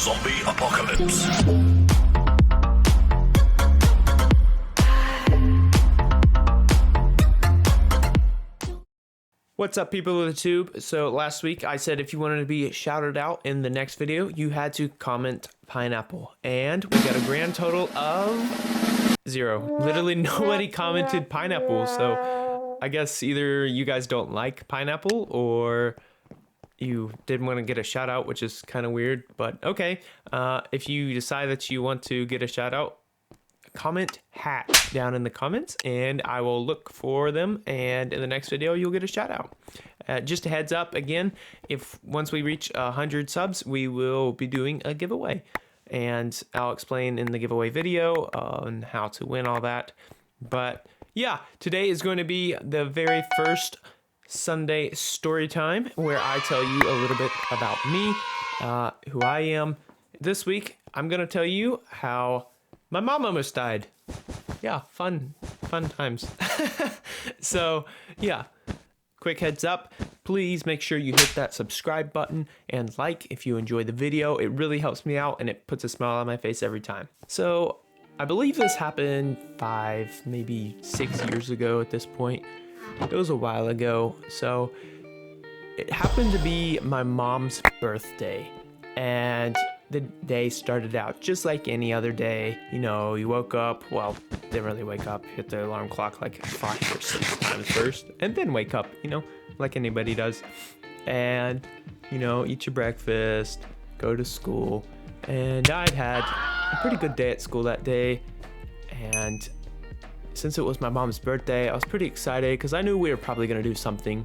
zombie apocalypse. What's up, people of the tube? So last week I said if you wanted to be shouted out in the next video, you had to comment pineapple. And we got a grand total of 0. Literally nobody commented pineapple. So I guess either you guys don't like pineapple or you didn't want to get a shout out, which is kind of weird, but okay. If you decide that you want to get a shout out, comment hat down in the comments and I will look for them, and in the next video you'll get a shout out. Just a heads up again, if once we reach 100 subs we will be doing a giveaway, and I'll explain in the giveaway video on how to win all that. But yeah, today is going to be the very first Sunday story time where I tell you a little bit about me, who I am. This week I'm gonna tell you how my mom almost died. Yeah, fun times. So yeah, quick heads up, please make sure you hit that subscribe button and like if you enjoy the video. It really helps me out and it puts a smile on my face every time. So I believe this happened 5, maybe 6 years ago at this point. It was a while ago. So it happened to be my mom's birthday, and the day started out just like any other day. You know, you woke up, well, didn't really wake up, hit the alarm clock like 5 or 6 times first, and then wake up, you know, like anybody does. And, you know, eat your breakfast, go to school. And I'd had a pretty good day at school that day. And since it was my mom's birthday, I was pretty excited because I knew we were probably going to do something.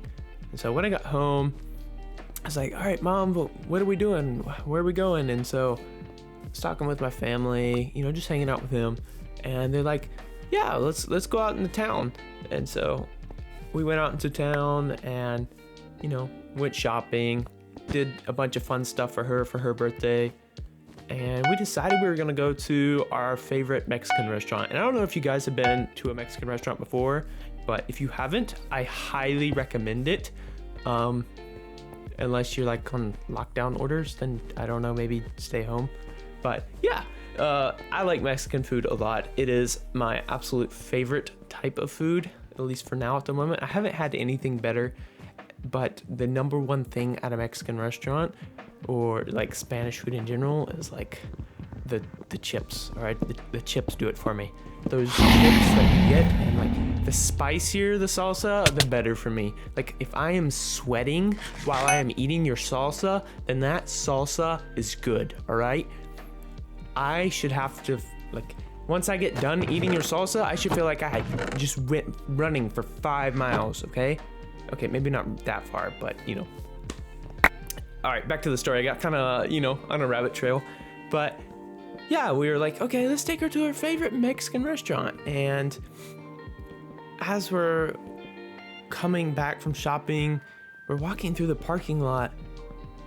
And so when I got home, I was like, all right, Mom, what are we doing? Where are we going? And so I was talking with my family, you know, just hanging out with them. And they're like, yeah, let's go out into town. And so we went out into town and, you know, went shopping, did a bunch of fun stuff for her birthday. And we decided we were going to go to our favorite Mexican restaurant. And I don't know if you guys have been to a Mexican restaurant before, but if you haven't, I highly recommend it. Unless you're like on lockdown orders, then I don't know, maybe stay home. But yeah, I like Mexican food a lot. It is my absolute favorite type of food, at least for now at the moment. I haven't had anything better, but the number one thing at a Mexican restaurant or like Spanish food in general is like the chips. All right, the chips do it for me. Those chips that you get, and like the spicier the salsa, the better for me. Like if I am sweating while I am eating your salsa, then that salsa is good. All right, I should have to, like, once I get done eating your salsa, I should feel like I just went running for 5 miles. Okay, maybe not that far, but you know. All right, back to the story. I got kind of, you know, on a rabbit trail, but yeah, we were like, okay, let's take her to her favorite Mexican restaurant. And as we're coming back from shopping, we're walking through the parking lot,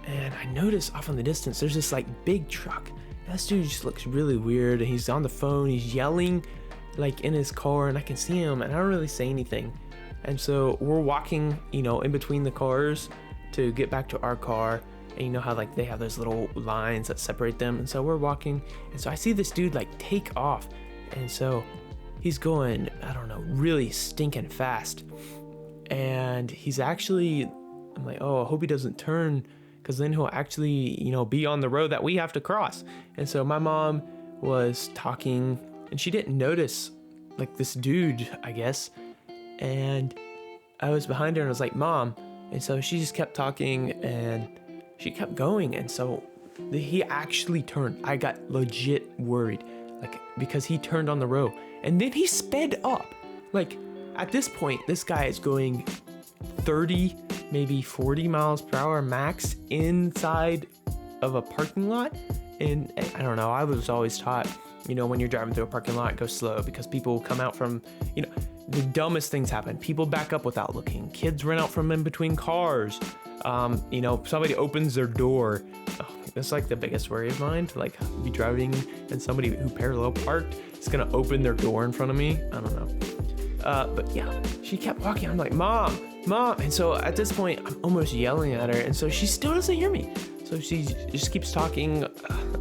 and I notice off in the distance, there's this like big truck. And this dude just looks really weird, and he's on the phone, he's yelling like in his car, and I can see him, and I don't really say anything. And so we're walking, you know, in between the cars to get back to our car. And you know how like they have those little lines that separate them, and so we're walking, and so I see this dude like take off, and so he's going, I don't know, really stinking fast, and he's actually, I'm like, oh, I hope he doesn't turn, because then he'll actually, you know, be on the road that we have to cross. And so my mom was talking, and she didn't notice like this dude, I guess, and I was behind her and I was like, Mom, and so she just kept talking and she kept going, and so he actually turned. I got legit worried, like, because he turned on the road, and then he sped up. Like, at this point, this guy is going 30, maybe 40 miles per hour max inside of a parking lot. And I don't know, I was always taught, you know, when you're driving through a parking lot, go slow, because people come out from, you know, the dumbest things happen. People back up without looking. Kids run out from in between cars. You know, somebody opens their door. Oh, that's like the biggest worry of mine, to like be driving and somebody who parallel parked is gonna open their door in front of me. I don't know. But yeah, she kept walking. I'm like, Mom. And so at this point, I'm almost yelling at her, and so she still doesn't hear me. So she just keeps talking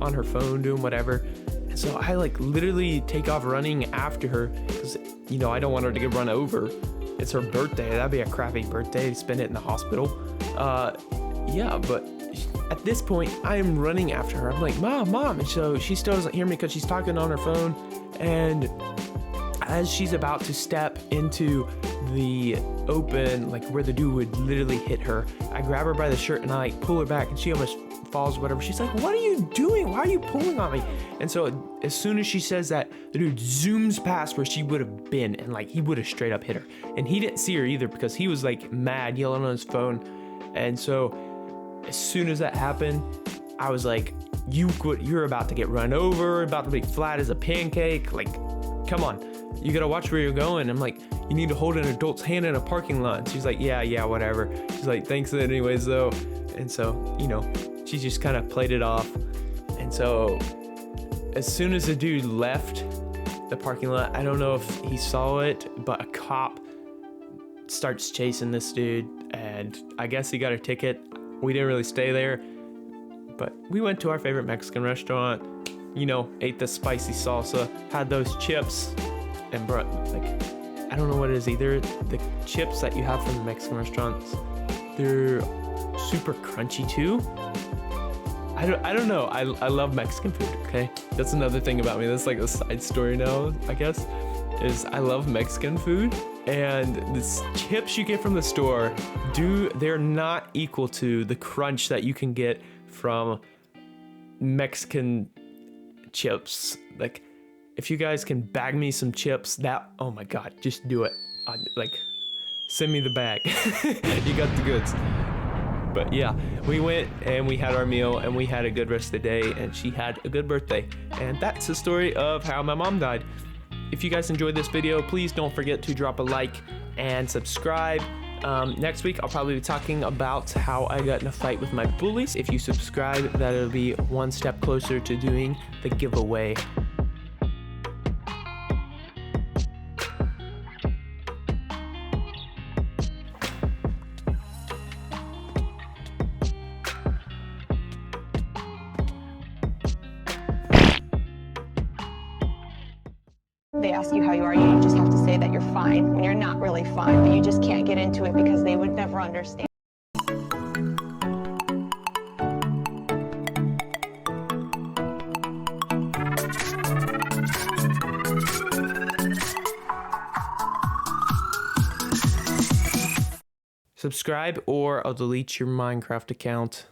on her phone, doing whatever. And so I like literally take off running after her because, you know, I don't want her to get run over. It's her birthday. That'd be a crappy birthday to spend it in the hospital. Yeah, but at this point, I am running after her. I'm like, Mom. And so she still doesn't hear me because she's talking on her phone. And as she's about to step into the open, like where the dude would literally hit her, I grab her by the shirt and I like pull her back, and she almost falls, whatever. She's like, what are you doing? Why are you pulling on me? And so as soon as she says that, the dude zooms past where she would have been, and like he would have straight up hit her. And he didn't see her either because he was like mad, yelling on his phone. And so as soon as that happened, I was like, you're about to get run over, about to be flat as a pancake. Like, come on, you gotta watch where you're going. I'm like, you need to hold an adult's hand in a parking lot. And she's like, yeah, whatever. She's like, thanks anyways though. And so, you know, she just kind of played it off. And so as soon as the dude left the parking lot, I don't know if he saw it, but a cop starts chasing this dude, and I guess he got a ticket. We didn't really stay there, but we went to our favorite Mexican restaurant, you know, ate the spicy salsa, had those chips, and brought, like, I don't know what it is either. The chips that you have from the Mexican restaurants, they're super crunchy too. I don't know. I love Mexican food, okay? That's another thing about me. That's like a side story now, I guess, is I love Mexican food, and the chips you get from the store, they're not equal to the crunch that you can get from Mexican chips. Like, if you guys can bag me some chips, oh my God, just do it. Like, send me the bag. You got the goods. But yeah, we went and we had our meal and we had a good rest of the day, and she had a good birthday. And that's the story of how my mom died. If you guys enjoyed this video, please don't forget to drop a like and subscribe. Next week, I'll probably be talking about how I got in a fight with my bullies. If you subscribe, that'll be one step closer to doing the giveaway. They ask you how you are, you just have to say that you're fine when you're not really fine, but you just can't get into it because they would never understand. Subscribe or I'll delete your Minecraft account.